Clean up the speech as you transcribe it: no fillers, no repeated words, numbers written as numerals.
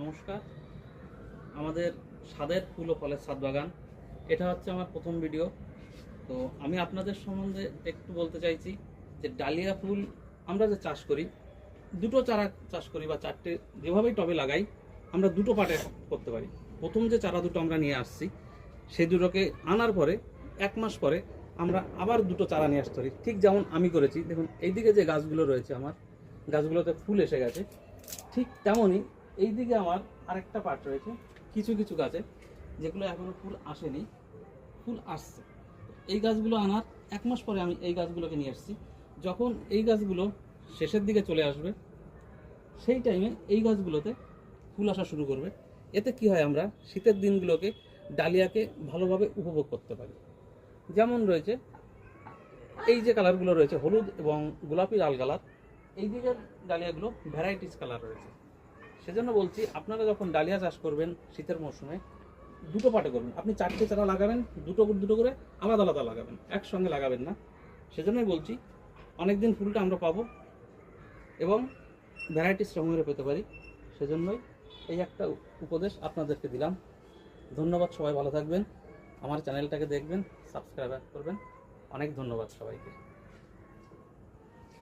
নমস্কার। আমাদের স্বাদের ফুল ও ফলের ছাদ বাগান, এটা হচ্ছে আমার প্রথম ভিডিও। তো আমি আপনাদের সম্বন্ধে একটু বলতে চাইছি যে ডালিয়া ফুল আমরা যে চাষ করি, দুটো চারা চাষ করি বা চারটে, যেভাবেই টবে লাগাই আমরা দুটো পার্টে করতে পারি। প্রথম যে চারা দুটো আমরা নিয়ে আসছি, সেই দুটোকে আনার পরে 1 মাস পরে আমরা আবার দুটো চারা নিয়ে আসতে পারি। ঠিক যেমন আমি করেছি। দেখুন এইদিকে যে গাছগুলো রয়েছে, আমার গাছগুলোতে ফুল এসে গেছে। ঠিক তেমনই এইদিকে আমার আরেকটা পার্ট রয়েছে, কিছু কিছু গাছে যেগুলো এখনো ফুল আসেনি, ফুল আসছে। এই গাছগুলো আনার 1 মাস পরে আমি এই গাছগুলোকে নিয়ে আসছি। যখন এই গাছগুলো শেষের দিকে চলে আসবে, সেই টাইমে এই গাছগুলোতে ফুল আসা শুরু করবে। এতে কি হয়, আমরা শীতের দিনগুলোকে ডালিয়াকে ভালোভাবে উপভোগ করতে পারি। যেমন রয়েছে এই যে কালারগুলো রয়েছে, হলুদ এবং গোলাপি লাল কালার, এই দিকের ডালিয়াগুলো ভ্যারাইটিস কালার রয়েছে। সেজন্য বলছি, আপনারা যখন ডালিয়া চাষ করবেন শীতের মৌসুমে, দুটো পাটে করবেন। আপনি 4টে চারা লাগাবেন, দুটো দুটো করে আলাদা আলাদা লাগাবেন, একসঙ্গে লাগাবেন না। সেজন্যই বলছি, অনেকদিন ফুলটা আমরা পাবো এবং ভ্যারাইটিস রঙের পেতে পারি। সেজন্যই এই একটা উপদেশ আপনাদেরকে দিলাম। ধন্যবাদ, সবাই ভালো থাকবেন। আমার চ্যানেলটাকে দেখবেন, সাবস্ক্রাইব করবেন। অনেক ধন্যবাদ সবাইকে।